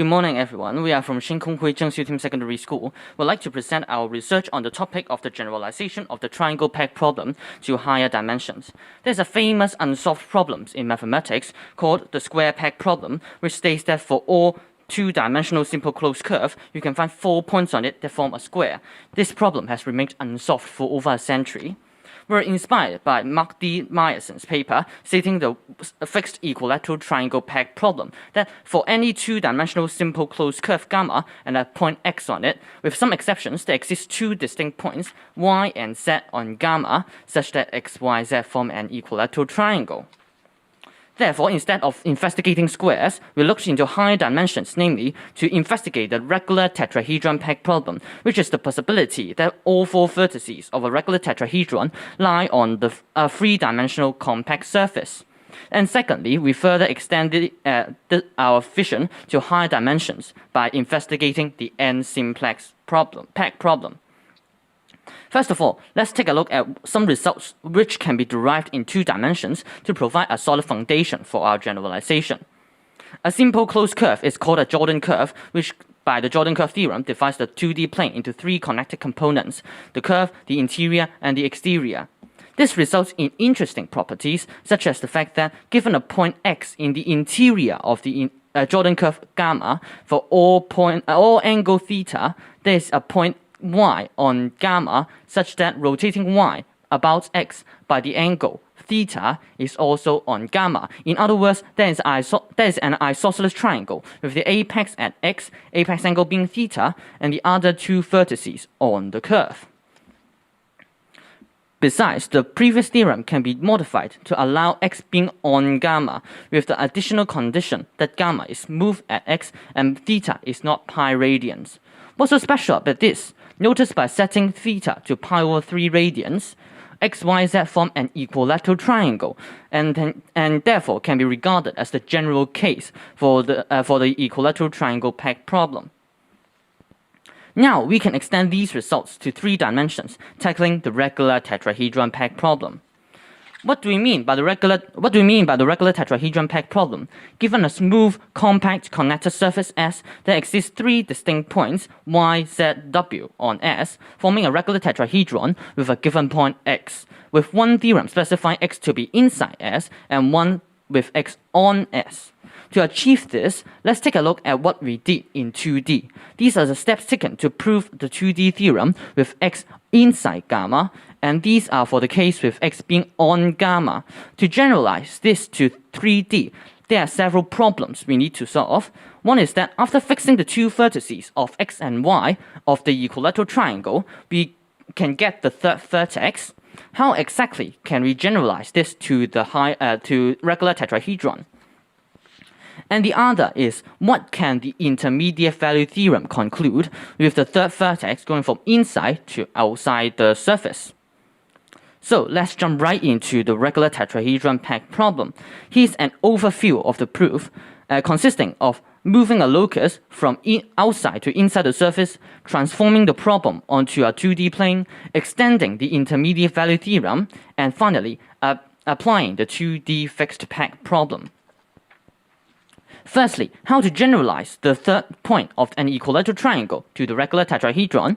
Good morning, everyone. We are from Shinkonhui Zhengshu Team Secondary School. We'd like to present our research on the topic of the generalization of the triangle peg problem to higher dimensions. There's a famous unsolved problem in mathematics called the square peg problem, which states that for all two-dimensional simple closed curve, you can find 4 points on it that form a square. This problem has remained unsolved for over a century. We're inspired by Mark D. Meyerson's paper stating the fixed equilateral triangle peg problem, that for any two-dimensional simple closed curve gamma and a point x on it, with some exceptions, there exist two distinct points, y and z on gamma, such that x, y, z form an equilateral triangle. Therefore, instead of investigating squares, we looked into higher dimensions, namely to investigate the regular tetrahedron peg problem, which is the possibility that all four vertices of a regular tetrahedron lie on the three-dimensional compact surface. And secondly, we further extended our vision to higher dimensions by investigating the n-simplex peg problem. First of all, let's take a look at some results which can be derived in two dimensions to provide a solid foundation for our generalization. A simple closed curve is called a Jordan curve, which by the Jordan curve theorem divides the 2D plane into three connected components: the curve, the interior, and the exterior. This results in interesting properties, such as the fact that given a point x in the interior of the Jordan curve gamma, for all angle theta, there is a point y on gamma such that rotating y about x by the angle theta is also on gamma. In other words, there is an isosceles triangle with the apex at x, apex angle being theta, and the other two vertices on the curve. Besides, the previous theorem can be modified to allow x being on gamma, with the additional condition that gamma is smooth at x and theta is not pi radians. What's so special about this? Notice by setting theta to pi over 3 radians, x, y, z form an equilateral triangle, and therefore can be regarded as the general case for the equilateral triangle peg problem. Now we can extend these results to 3 dimensions, tackling the regular tetrahedron peg problem. What do we mean by the regular tetrahedron peg problem? Given a smooth, compact connected surface S, there exist 3 distinct points y, z, w on S, forming a regular tetrahedron with a given point x, with one theorem specifying x to be inside S and one with x on S. To achieve this, let's take a look at what we did in 2D. These are the steps taken to prove the 2D theorem with x inside gamma, and these are for the case with x being on gamma. To generalize this to 3D, there are several problems we need to solve. One is that after fixing the two vertices of x and y of the equilateral triangle, we can get the third vertex. How exactly can we generalize this to the regular tetrahedron? And the other is, what can the intermediate value theorem conclude with the third vertex going from inside to outside the surface? So let's jump right into the regular tetrahedron peg problem. Here's an overview of the proof, consisting of moving a locus from outside to inside the surface, transforming the problem onto a 2D plane, extending the intermediate value theorem, and finally applying the 2D fixed peg problem. Firstly, how to generalize the third point of an equilateral triangle to the regular tetrahedron.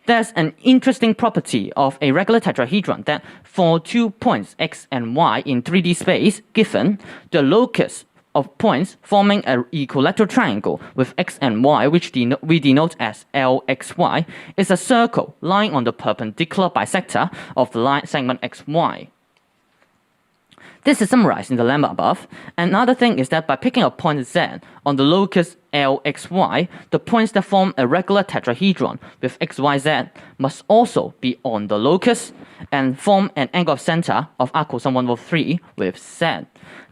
There's an interesting property of a regular tetrahedron that for 2 points x and y in 3D space given, the locus of points forming an equilateral triangle with x and y, which we denote as LXY, is a circle lying on the perpendicular bisector of the line segment XY. This is summarized in the lemma above. Another thing is that by picking a point z on the locus LXY, the points that form a regular tetrahedron with xyz must also be on the locus and form an angle of center of r equals 1/3 with z.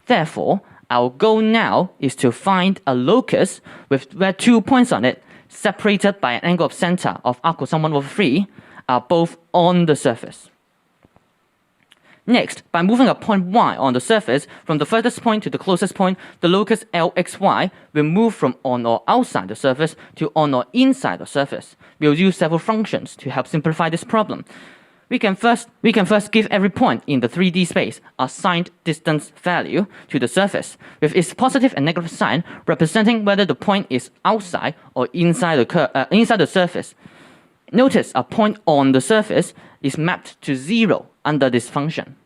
Therefore, our goal now is to find a locus where 2 points on it, separated by an angle of center of r equals 1/3, are both on the surface. Next, by moving a point y on the surface from the furthest point to the closest point, the locus LXY will move from on or outside the surface to on or inside the surface. We'll use several functions to help simplify this problem. We can first give every point in the 3D space a signed distance value to the surface, with its positive and negative sign representing whether the point is outside or inside the surface. Notice a point on the surface is mapped to 0 under this function.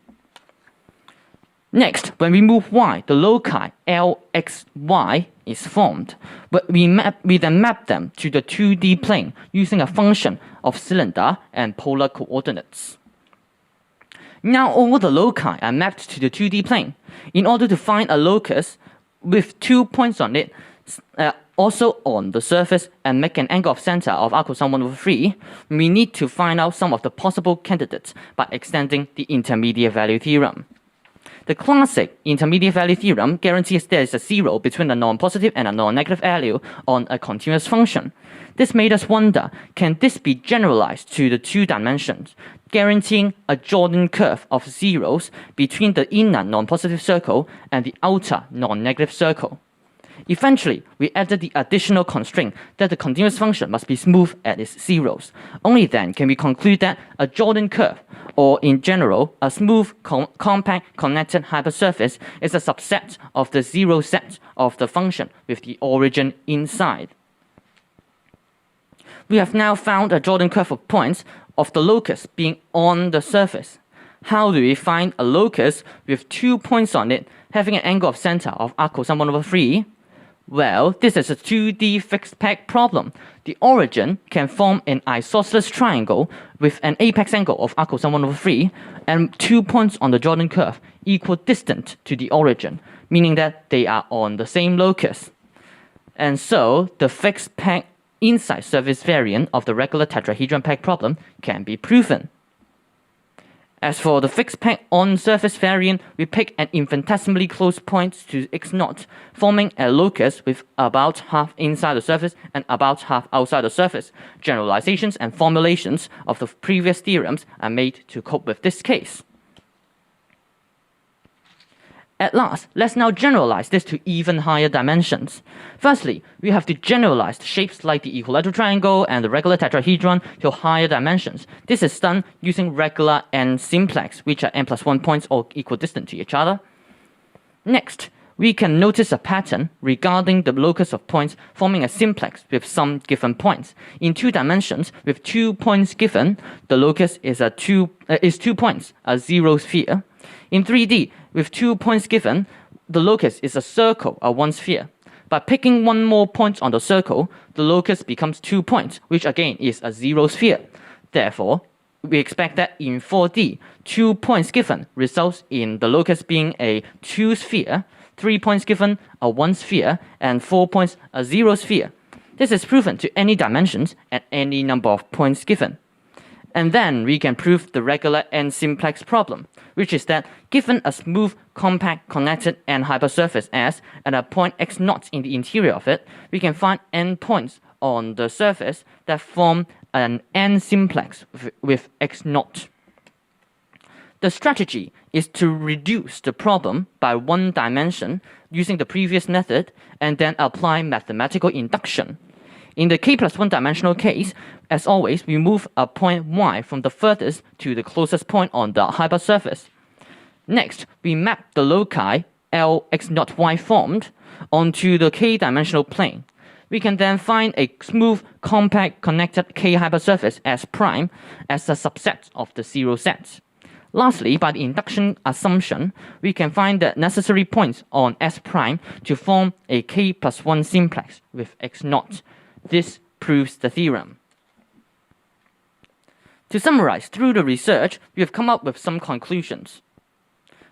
Next, when we move y, the loci L, x, y is formed, but we then map them to the 2D plane using a function of cylinder and polar coordinates. Now all the loci are mapped to the 2D plane. In order to find a locus with 2 points on it, also on the surface, and make an angle of center of r equals 1/3, we need to find out some of the possible candidates by extending the intermediate value theorem. The classic intermediate value theorem guarantees there is a 0 between a non-positive and a non-negative value on a continuous function. This made us wonder, can this be generalized to the 2 dimensions, guaranteeing a Jordan curve of zeros between the inner non-positive circle and the outer non-negative circle? Eventually, we added the additional constraint that the continuous function must be smooth at its zeros. Only then can we conclude that a Jordan curve, or in general, a smooth, compact, connected hypersurface, is a subset of the zero set of the function with the origin inside. We have now found a Jordan curve of points of the locus being on the surface. How do we find a locus with 2 points on it having an angle of center of r equals 1/3? Well, this is a 2D fixed peg problem. The origin can form an isosceles triangle with an apex angle of r equals 1/3 and 2 points on the Jordan curve equidistant to the origin, meaning that they are on the same locus. And so, the fixed peg inside surface variant of the regular tetrahedron peg problem can be proven. As for the fixed peg on surface variant, we pick an infinitesimally close point to x0, forming a locus with about half inside the surface and about half outside the surface. Generalizations and formulations of the previous theorems are made to cope with this case. At last, let's now generalize this to even higher dimensions. Firstly, we have to generalize shapes like the equilateral triangle and the regular tetrahedron to higher dimensions. This is done using regular n-simplex, which are n+1 points all equidistant to each other. Next, we can notice a pattern regarding the locus of points forming a simplex with some given points. In 2 dimensions, with 2 points given, the locus is 2 points, a zero sphere. In 3D, with 2 points given, the locus is a circle, a 1 sphere. By picking one more point on the circle, the locus becomes 2 points, which again is a zero sphere. Therefore, we expect that in 4D, 2 points given results in the locus being a 2 sphere, 3 points given, a 1 sphere, and 4 points, a 0 sphere. This is proven to any dimensions at any number of points given. And then we can prove the regular n-simplex problem, which is that given a smooth, compact, connected n hypersurface S and a point x0 in the interior of it, we can find n points on the surface that form an n-simplex with x0. The strategy is to reduce the problem by 1 dimension using the previous method and then apply mathematical induction. In the k+1 dimensional case, as always, we move a point y from the furthest to the closest point on the hypersurface. Next, we map the loci L, x0, y formed onto the k-dimensional plane. We can then find a smooth, compact, connected k hypersurface S prime as a subset of the zero sets. Lastly, by the induction assumption, we can find the necessary points on S prime to form a k+1 simplex with x0. This proves the theorem. To summarize, through the research, we have come up with some conclusions.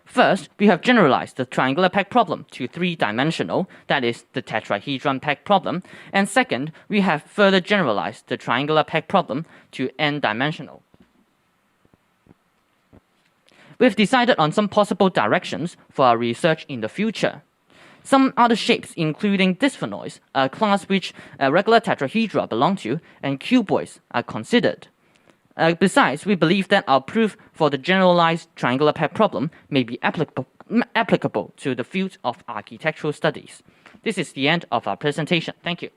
First, we have generalized the triangular peg problem to 3-dimensional, that is, the tetrahedron peg problem. And second, we have further generalized the triangular peg problem to n-dimensional. We've decided on some possible directions for our research in the future. Some other shapes, including dysphenoids, a class which regular tetrahedra belong to, and cuboids are considered. Besides, we believe that our proof for the generalized triangular peg problem may be applicable to the field of architectural studies. This is the end of our presentation. Thank you.